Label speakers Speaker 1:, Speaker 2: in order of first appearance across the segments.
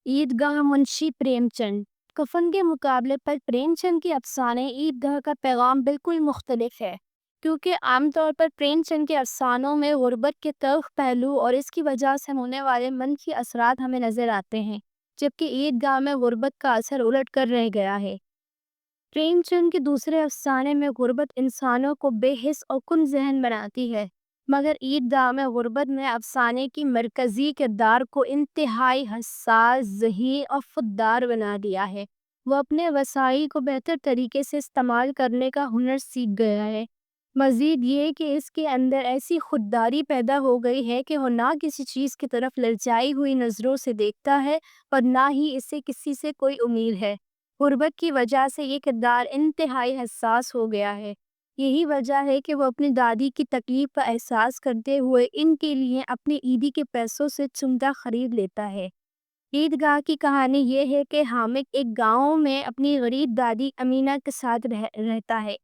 Speaker 1: عیدگاہ منشی پریمچند کفن کے مقابلے پر پریمچند کے افسانے عیدگاہ کا پیغام بالکل مختلف ہے، کیونکہ عام طور پر پریمچند کے افسانوں میں غربت کے تلخ پہلو اور اس کی وجہ سے ہونے والے منفی اثرات ہمیں نظر آتے ہیں، جبکہ عیدگاہ میں غربت کا اثر الٹ کر رہ گیا ہے۔ پریم چند کے دوسرے افسانے میں غربت انسانوں کو بے حس اور کن ذہن بناتی ہے، مگر عیدگاہ میں غربت نے افسانے کی مرکزی کردار کو انتہائی حساس، ذہین اور خوددار بنا دیا ہے۔ وہ اپنے وسائل کو بہتر طریقے سے استعمال کرنے کا ہنر سیکھ گیا ہے۔ مزید یہ کہ اس کے اندر ایسی خودداری پیدا ہو گئی ہے کہ وہ نہ کسی چیز کی طرف للچائی ہوئی نظروں سے دیکھتا ہے اور نہ ہی اسے کسی سے کوئی امید ہے۔ غربت کی وجہ سے یہ کردار انتہائی حساس ہو گیا ہے۔ یہی وجہ ہے کہ وہ اپنی دادی کی تکلیف کا احساس کرتے ہوئے ان کے لیے اپنے عیدی کے پیسوں سے چمٹا خرید لیتا ہے۔ عیدگاہ کی کہانی یہ ہے کہ حامد ایک گاؤں میں اپنی غریب دادی امینہ کے ساتھ رہتا ہے۔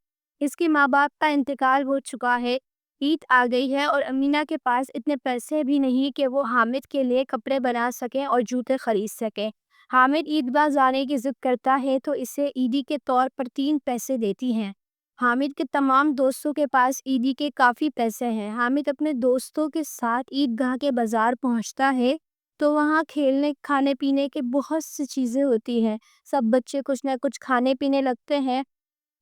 Speaker 1: اس کے ماں باپ کا انتقال ہو چکا ہے، عید آ گئی ہے اور امینہ کے پاس اتنے پیسے بھی نہیں کہ وہ حامد کے لیے کپڑے بنا سکیں اور جوتے خرید سکیں۔ حامد عیدگاہ جانے کی ضد کرتا ہے تو اسے عیدی کے طور پر 3 پیسے دیتی ہیں۔ حامد کے تمام دوستوں کے پاس عیدی کے کافی پیسے ہیں۔ حامد اپنے دوستوں کے ساتھ عیدگاہ کے بازار پہنچتا ہے تو وہاں کھیلنے کھانے پینے کے بہت سی چیزیں ہوتی ہیں۔ سب بچے کچھ نہ کچھ کھانے پینے لگتے ہیں۔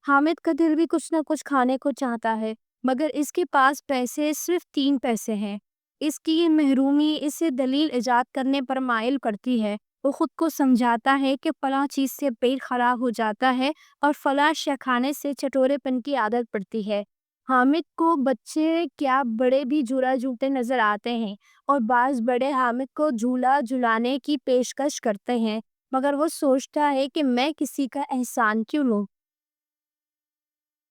Speaker 1: حامد کا دل بھی کچھ نہ کچھ کھانے کو چاہتا ہے، مگر اس کے پاس پیسے صرف 3 پیسے ہیں۔ اس کی یہ محرومی اسے دلیل ایجاد کرنے پر مائل کرتی ہے۔ وہ خود کو سمجھاتا ہے کہ فلاں چیز سے پیٹ خراب ہو جاتا ہے اور فلاں شے کھانے سے چٹورے پن کی عادت پڑتی ہے۔ حامد کو بچے کیا بڑے بھی جھولا جھولتے نظر آتے ہیں اور بعض بڑے حامد کو جھولا جھلانے کی پیشکش کرتے ہیں، مگر وہ سوچتا ہے کہ میں کسی کا احسان کیوں لوں۔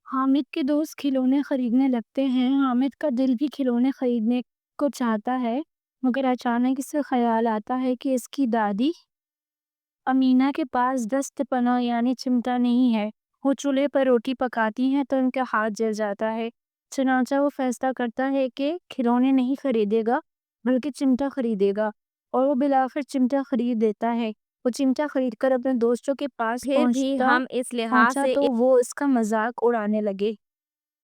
Speaker 1: حامد کے دوست کھلونے خریدنے لگتے ہیں۔ حامد کا دل بھی کھلونے خریدنے کو چاہتا ہے، مگر اچانک اسے خیال آتا ہے کہ اس کی دادی امینہ کے پاس دست پناہ یعنی چمٹا نہیں ہے۔ وہ چولہے پر روٹی پکاتی ہیں تو ان کا ہاتھ جل جاتا ہے۔ چنانچہ وہ فیصلہ کرتا ہے کہ کھلونے نہیں خریدے گا بلکہ چمٹا خریدے گا، اور وہ بالآخر چمٹا خرید دیتا ہے۔ وہ چمٹا خرید کر اپنے دوستوں کے پاس
Speaker 2: پھر بھی ہم اس لحاظ
Speaker 1: پہنچا
Speaker 2: سے
Speaker 1: تو وہ اس کا مذاق اڑانے لگے۔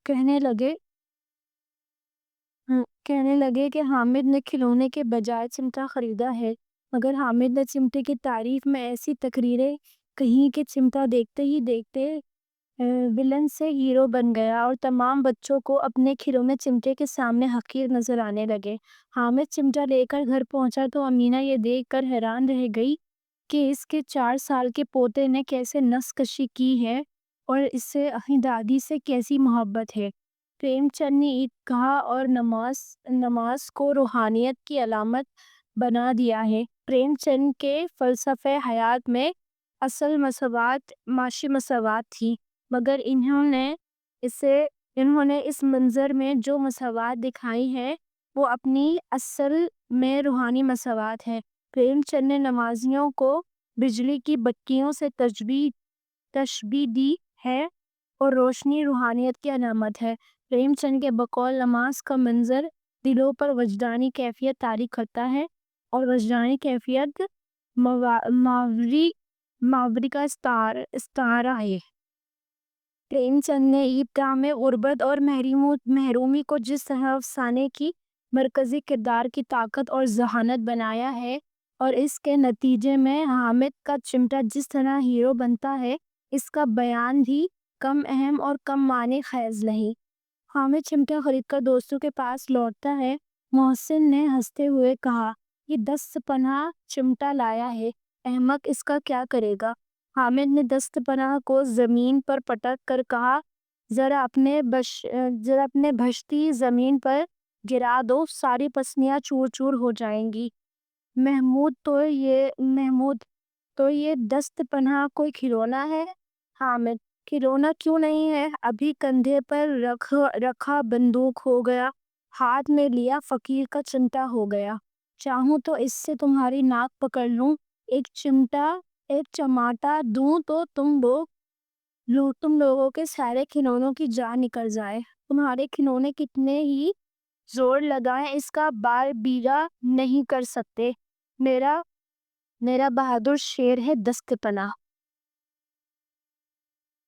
Speaker 1: کہنے لگے کہ حامد نے کھلونے کے بجائے چمٹا خریدا ہے، مگر حامد نے چمٹے کی تعریف میں ایسی تقریریں کہیں کہ چمٹا دیکھتے ہی دیکھتے ویلن سے ہیرو بن گیا اور تمام بچوں کو اپنے کھلونے چمٹے کے سامنے حقیر نظر آنے لگے۔ حامد چمٹا لے کر گھر پہنچا تو امینہ یہ دیکھ کر حیران رہ گئی کہ اس کے 4 سال کے پوتے نے کیسے نس کشی کی ہے اور اس سے اپنی دادی سے کیسی محبت ہے۔ پریم چند نے عیدگاہ اور نماز کو روحانیت کی علامت بنا دیا ہے۔ پریم چند کے فلسفہ حیات میں اصل مساوات معاشی مساوات تھی، مگر انہوں نے اس منظر میں جو مساوات دکھائی ہے وہ اپنی اصل میں روحانی مساوات ہے۔ پریم چند نے نمازیوں کو بجلی کی بتیوں سے تشبیہ دی ہے اور روشنی روحانیت کی علامت ہے۔ پریم چند کے بقول نماز کا منظر دلوں پر وجدانی کیفیت طاری کرتا ہے اور وجدانی کیفیت ماوری کا استعارہ ہے۔ پریم چند نے عیدگاہ میں غربت اور محرومی کو جس طرح افسانے کی مرکزی کردار کی طاقت اور ذہانت بنایا ہے اور اس کے نتیجے میں حامد کا چمٹا جس طرح ہیرو بنتا ہے، اس کا بیان بھی کم اہم اور کم معنی خیز نہیں۔ حامد چمٹا خرید کر دوستوں کے پاس لوٹتا ہے۔ محسن نے ہنستے ہوئے کہا، یہ دست پناہ چمٹا لایا ہے، احمق اس کا کیا کرے گا؟ حامد نے دست پناہ کو زمین پر پٹک کر کہا، ذرا اپنے بھشتی زمین پر گرا دو، ساری پسلیاں چور چور ہو جائیں گی۔ محمود تو یہ دست پناہ کوئی کھلونا ہے؟ حامد، کھلونا کیوں نہیں ہے؟ ابھی کندھے پر رکھا بندوق ہو گیا، ہاتھ میں لیا فقیر کا چمٹا ہو گیا۔ چاہوں تو اس سے تمہاری ناک پکڑ لوں، ایک چماٹا دوں تو تم لوگوں کے سارے کھلونوں کی جان نکل جائے۔ تمہارے کھلونے کتنے ہی زور لگائیں اس کا بال بیگا نہیں کر سکتے۔ میرا بہادر شیر ہے دست پناہ۔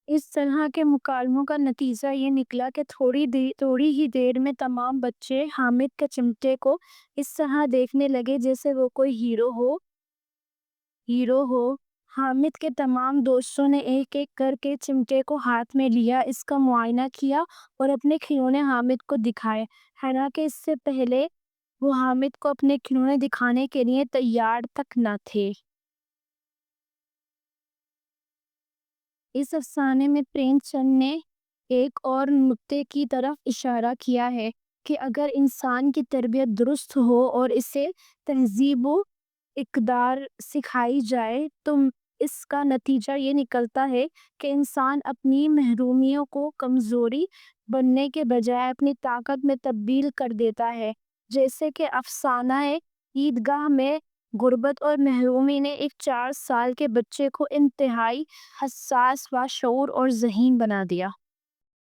Speaker 1: اس طرح کے مکالموں کا نتیجہ یہ نکلا کہ تھوڑی ہی دیر میں تمام بچے حامد کے چمٹے کو اس طرح دیکھنے لگے جیسے وہ کوئی ہیرو ہو۔ حامد کے تمام دوستوں نے ایک ایک کر کے چمٹے کو ہاتھ میں لیا، اس کا معائنہ کیا اور اپنے کھلونے حامد کو دکھائے، حالانکہ اس سے پہلے وہ حامد کو اپنے کھلونے دکھانے کے لیے تیار تک نہ تھے۔ اس افسانے میں پریم چند نے ایک اور نکتے کی طرف اشارہ کیا ہے کہ اگر انسان کی تربیت درست ہو اور اسے تہذیب و اقدار سکھائی جائے تو اس کا نتیجہ یہ نکلتا ہے کہ انسان اپنی محرومیوں کو کمزوری بننے کے بجائے اپنی طاقت میں تبدیل کر دیتا ہے، جیسے کہ افسانہ عیدگاہ میں غربت اور محرومی نے ایک 4 سال کے بچے کو انتہائی حساس، باشعور اور ذہین بنا دیا۔